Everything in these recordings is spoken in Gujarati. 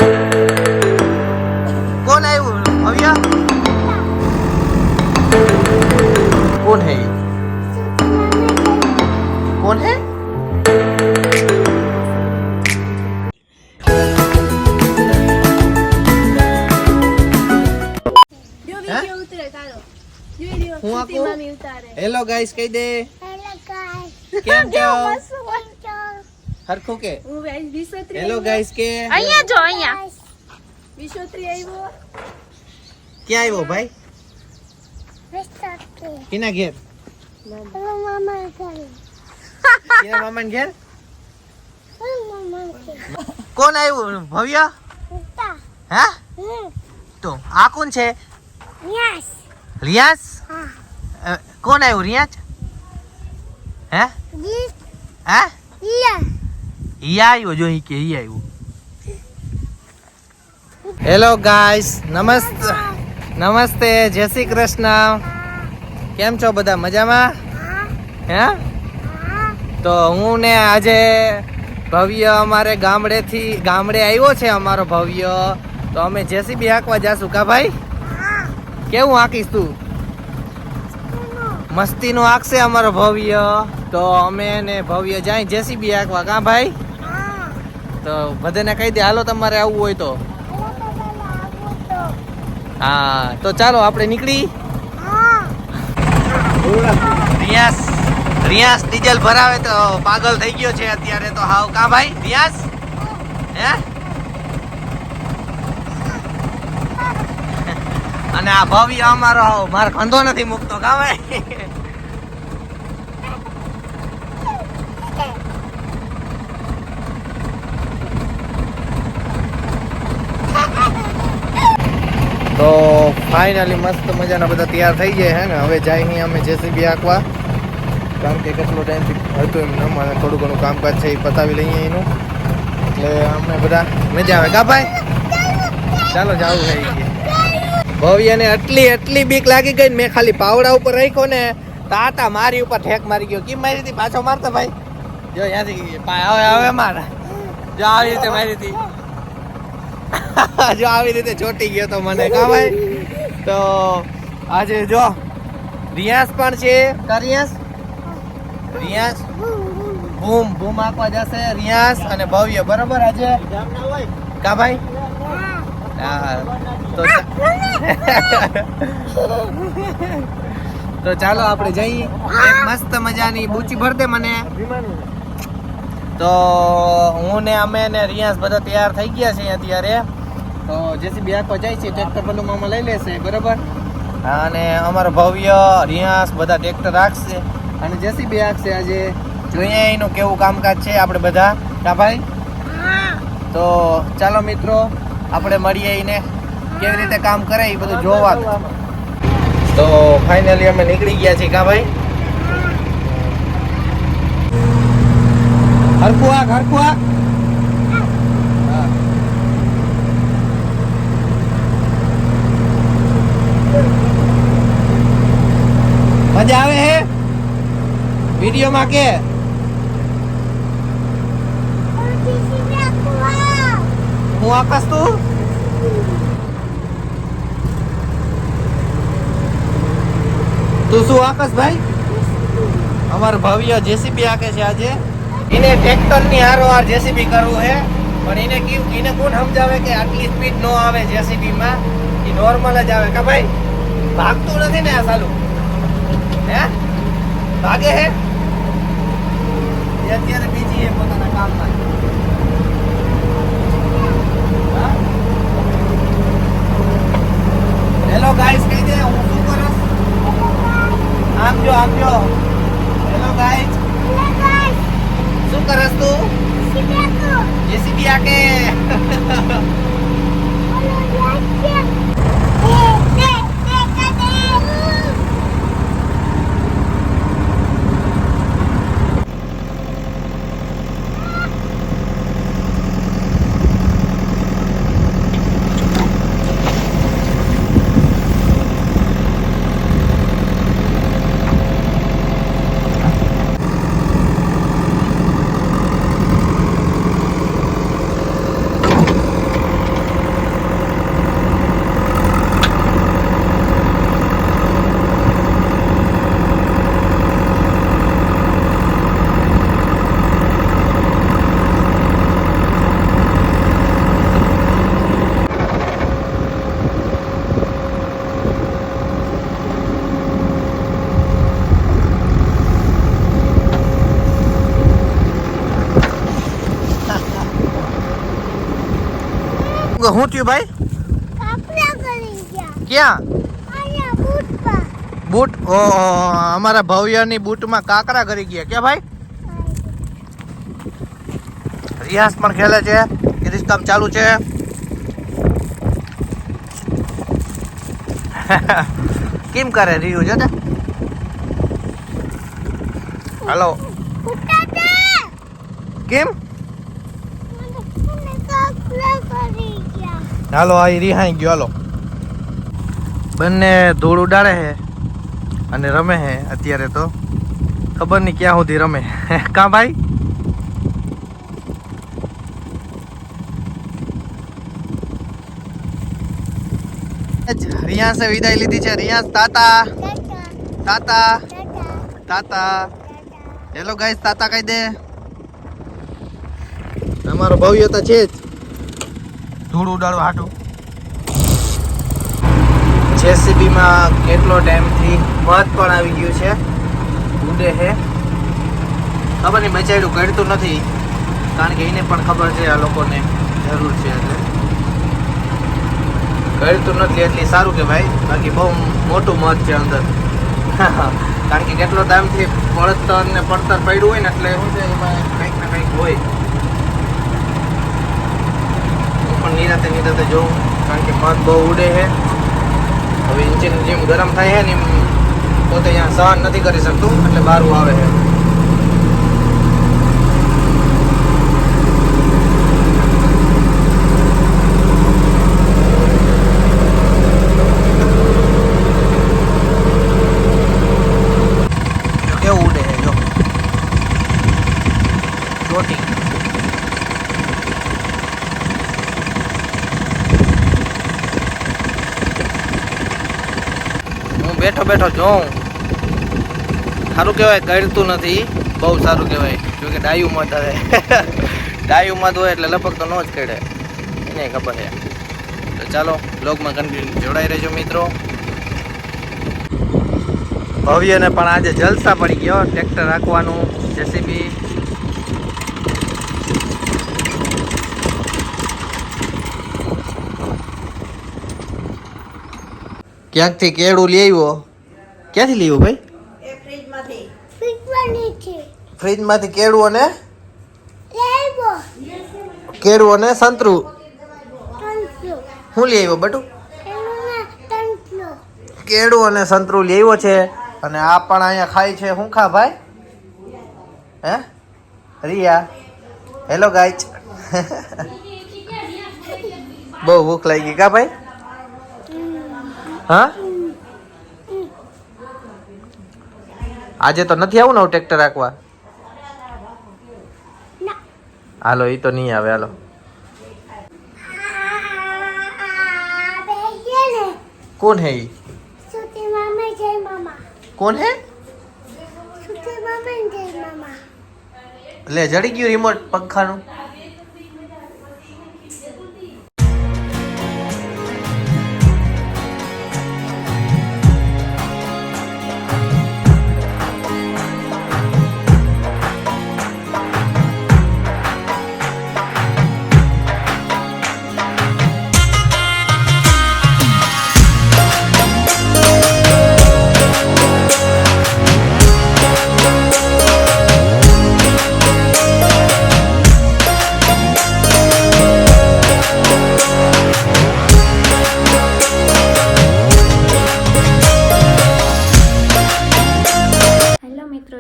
कौन है वो भैया? कौन है ये? कौन है? हेलो गाइस कही दे કેમ છો હરખું કે હેલો ગાઈસ કે અહીંયા જો અહીંયા વિશ્વત્રી આવ્યો ક્યાં આવ્યો ભાઈ કિના ઘેર કિના મામાન ઘેર કોણ આવ્યું ભવ્ય હે તો આ કોણ છે રિયાઝ કોણ આવ્યું રિયાઝ હે હે ઈ આવ્યો જો ઈ કે ઈ આવ્યો હેલો ગાઈસ નમસ્તે નમસ્તે જય શ્રી કૃષ્ણ કેમ છો બધા મજામાં હે તો હું ને આજે ભવ્ય અમારે ગામડે આવ્યો છે અમારો ભવ્ય તો અમે જેસીબી હાંકવા જાશું કા ભાઈ કેવું હાંકીશ તું મસ્તીનું હાંકશે અમારો ભવ્ય તો અમે ને ભવ્ય જાય જેસીબી હાંકવા કા ભાઈ તો બધાને કહી દે હાલો તમારે આવવું હોય તો હા તો ચાલો આપણે નીકળી રિયાસ ડીઝલ ભરાવે તો પાગલ થઈ ગયો છે અત્યારે તો હાવ કા ભાઈ રિયાસ હે અને આ ભવ્ય અમારો મારો કંધો નથી મૂકતો કા ભાઈ તો ફાઇનલી મસ્ત મજાના બધા તૈયાર થઈ જાય હે ને હવે જાય નહીં અમે જેસીબી હાંકવા કારણ કે કેટલો ટાઈમથી હતું એમ અમારે થોડું ઘણું કામકાજ છે એ પતાવી લઈએ એનું એટલે અમને બધા મજા આવે કા ભાઈ ચાલો જાવું થઈ ગયું ભવ્યને એટલી બીક લાગી ગઈ ને મેં ખાલી પાવડા ઉપર રાખ્યો ને તાતા મારી ઉપર ઠેક મારી ગયો કેમ મારી હતી પાછો મારતા ભાઈ જો ત્યાંથી હવે મારા જો આવી રીતે મારી હતી જો આવી રીતે ચોટી ગયો તો મને કા ભાઈ તો આજે જો રિયાસ પણ છે કા રિયાસ બૂમ આંકવા જશે રિયાસ અને ભવ્ય બરાબર આજે કા ભાઈ તો ચાલો આપણે જઈએ એક મસ્ત મજાની બૂચી ભર દે મને તો હું ને અમે ને રિયાસ બધા તૈયાર થઈ ગયા છે અત્યારે તો જેસીબી હાંકવા જાય છે ટ્રેક્ટર પેલું મામા લઈ લેશે બરાબર અને અમારો ભવ્ય રિયાસ બધા ટ્રેક્ટર રાખશે અને જેસીબી હાંકશે આજે જોઈએ એનું કેવું કામકાજ છે આપણે બધા કા ભાઈ તો ચાલો મિત્રો આપણે મળીએ એને કેવી રીતે કામ કરે એ બધું જોવાનું તો ફાઇનલી અમે નીકળી ગયા છીએ કા ભાઈ હરકુઆ મજા આવે હે વિડીયોમાં કે હું આકાશ તું શું આકાશ ભાઈ અમારો ભવ્ય જેસીબી હાકે છે આજે એને ટ્રેક્ટર ની હારોહાર જેસીબી કરવું હે પણ એને કોણ સમજાવે કે આટલી સ્પીડ નો આવે જેસીબી માં એ નોર્મલ જ આવે કા ભાઈ ભાગતું નથી ને આ સાલું હે ભાગે હે અત્યારે બીજી હે પોતાના કામમાં હેલો ગાઈસ કહી દે હું શું કરું આમ જો હેલો ગાઈસ શું કરસ તું જેસીબી આકે શું થયું ભાઈ? કાપડા કરી ગયા ક્યાં? આયા બૂટ પર બૂટ? ઓ અમારા ભવ્યની બૂટમાં કાકરા કરી ગયા. ક્યાં ભાઈ? રિયાસ પણ ખેલે છે. ગિરીશ કામ ચાલુ છે. કેમ કરે રીયુ છે ને? હાલો ઉઠાતે કેમ? મને કાપડા કરી ગયા હાલો આ રિહાઈ ગયો. હાલો બંને ધૂળ ઉડાડે છે અને રમે છે. અત્યારે તો ખબર નહીં ક્યાં સુધી રમે. કાં ભાઈ? રિયાસે વિદાય લીધી છે. રિયાસ તાતા તાતા તાતા. હેલો ગાઈસ, તાતા કહી દે. અમારો ભવ્ય તો છે જ ધૂળ ઉડાડવા હાટું. જેસીબી માં કેટલો ટાઈમથી મધ પણ આવી ગયું છે. ઉડે છે. ખબર નહીં બચાડ્યું કરતું નથી, કારણ કે એને પણ ખબર છે આ લોકોને જરૂર છે એટલે કરતું નથી. એટલી સારું કે ભાઈ, બાકી બહુ મોટું મધ છે અંદર. કારણ કે કેટલો ટાઈમથી પડતર ને પડતર પડ્યું હોય ને એટલે શું છે એમાં કંઈક ને કંઈક હોય. હું પણ નિરાતે જોઉં, કારણ કે મધ બહુ ઉડે છે. હવે ઇન્જિન જેમ ગરમ થાય છે ને એમ પોતે અહીંયા સહન નથી કરી શકતું એટલે બહારું આવે છે. કેવું ઉડે છે જો ચોટી. બેઠો બેઠો જોઉં. સારું કહેવાય, કરતું નથી. બહુ સારું કહેવાય. જો કે ડાયું મત આવે. ડાયું મત હોય એટલે લપક તો ન જ કરે, એને ખબર છે. તો ચાલો બ્લોગમાં કન્ટિન્યુ જોડાઈ રહેજો મિત્રો. ભવ્યને પણ આજે જલસા પડી ગયો. ટ્રેક્ટર રાખવાનું, જેસીબી. ક્યાંકથી કેળું લઈ આવ્યો. ક્યાંથી લઈ આવ્યો ભાઈ? ફિટવાની છે ફ્રીજમાંથી કેળું અને લેવો કેળું અને સંતરું. તંત્રો શું લઈ આવ્યો બટુ? એના તંત્રો કેળું અને સંતરું લઈ આવ્યો છે. અને આ પણ અહીંયા ખાય છે. શું ખા ભાઈ? હે રિયા? હેલો ગાઈચ. બહુ ભૂખ લાગી કા ભાઈ? હા આજે તો નથી આવું ને ટ્રેક્ટર રાખવા? ના હાલો એ તો નહીં આવે. હાલો બેગેને કોણ હે ઈ? સુતી મામા જય મામા કોણ હે? સુતી મામા જય મામા લે જડી ગયું રિમોટ પંખાનું.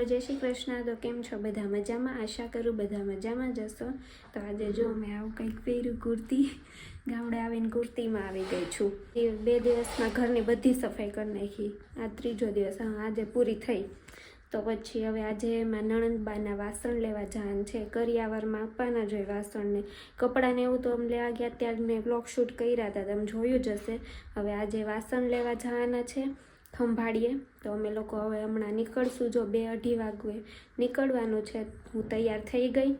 જય શ્રી કૃષ્ણ. તો કેમ છો બધા? મજામાં? આશા કરું બધા મજામાં જ હશો. તો આજે જો મેં આવું કંઈક પહેર્યું, કુર્તી. ગામડે આવીને કુર્તીમાં આવી ગઈ છું. 2 દિવસમાં ઘરની બધી સફાઈ કરી નાખી. આ 3જો દિવસ. હા, આજે પૂરી થઈ. તો પછી હવે આજે મારા નણંદબાના વાસણ લેવા જવાનું છે. કરિયાવરમાં આપવાના જોઈએ વાસણને. કપડાને એવું તો અમે લેવા ગયા ત્યારે મેં બ્લોગ શૂટ કર્યા હતા, તમે જોયું જ હશે. હવે આજે વાસણ લેવા જવાના છે ખંભાળીએ. તો અમે લોકો હવે હમણાં નીકળશું. જો 2-2:30 વાગે નીકળવાનું છે. હું તૈયાર થઈ ગઈ.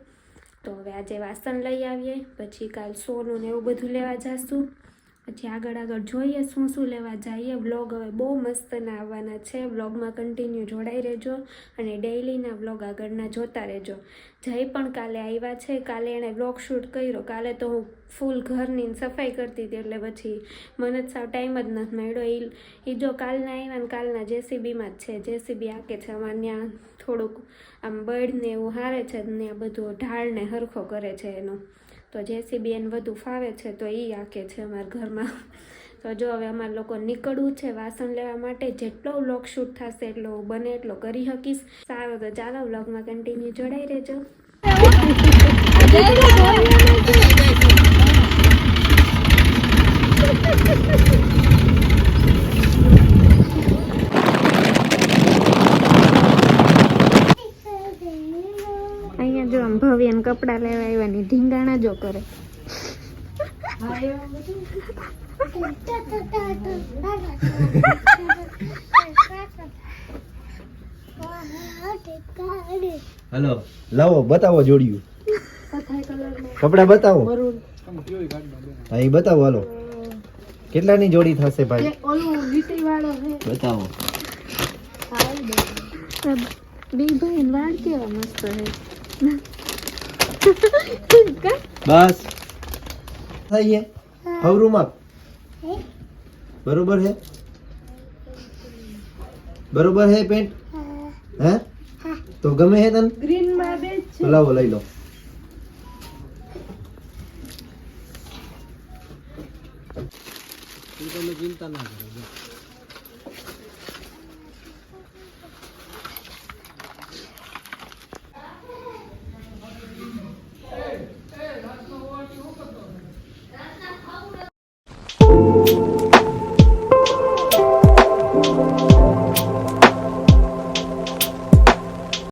તો હવે આજે વાસણ લઈ આવીએ, પછી કાલ સોનું ને એવું બધું લેવા જઈશું. પછી આગળ જોઈએ શું શું લેવા જઈએ. વ્લોગ હવે બહુ મસ્તના આવવાના છે. વ્લોગમાં કન્ટિન્યુ જોડાઈ રહેજો અને ડેઈલીના વ્લોગ આગળના જોતા રહેજો. જય પણ કાલે આવ્યા છે. કાલે એણે વ્લોગ શૂટ કર્યો. કાલે તો હું ફૂલ ઘરની સફાઈ કરતી હતી એટલે પછી મને જ સાવ ટાઈમ જ નથી મળ્યો. એ જો કાલના આવ્યા ને કાલના જેસીબીમાં જ છે. જેસીબી આકે છે અમારે ત્યાં થોડુંક આમ બળને એવું હારે છે ને બધું ઢાળને હરખો કરે છે એનો. તો જેસીબી એને વધુ ફાવે છે તો એ આકે છે અમારા ઘરમાં. તો જો હવે અમારે લોકો નીકળવું છે વાસણ લેવા માટે. જેટલો વ્લોગ શૂટ થશે એટલો બને એટલો કરી શકીશ. સારું તો ચાલો વ્લોગમાં કન્ટિન્યુ જોડાઈ રહેજો. અહીંયા જો આમ ભવ્યન કપડાં લેવા આવ્યાની ઢીંગાણા જો કરે. હલો લાવો બતાવો જોડિયું કપડા બતાવો હા એ બતાવો હાલો કેટલાની જોડી થશે ભાઈ બતાવો બી ભાઈ વાળ કેવા મસ્ત છે. બસ થઈ હે હવરુમાં બરોબર હે બરોબર હે પેન્ટ હે તો ગમે હે તને ગ્રીન માં બે છે લાવો લઈ લો તમે ચિંતા ના કરો.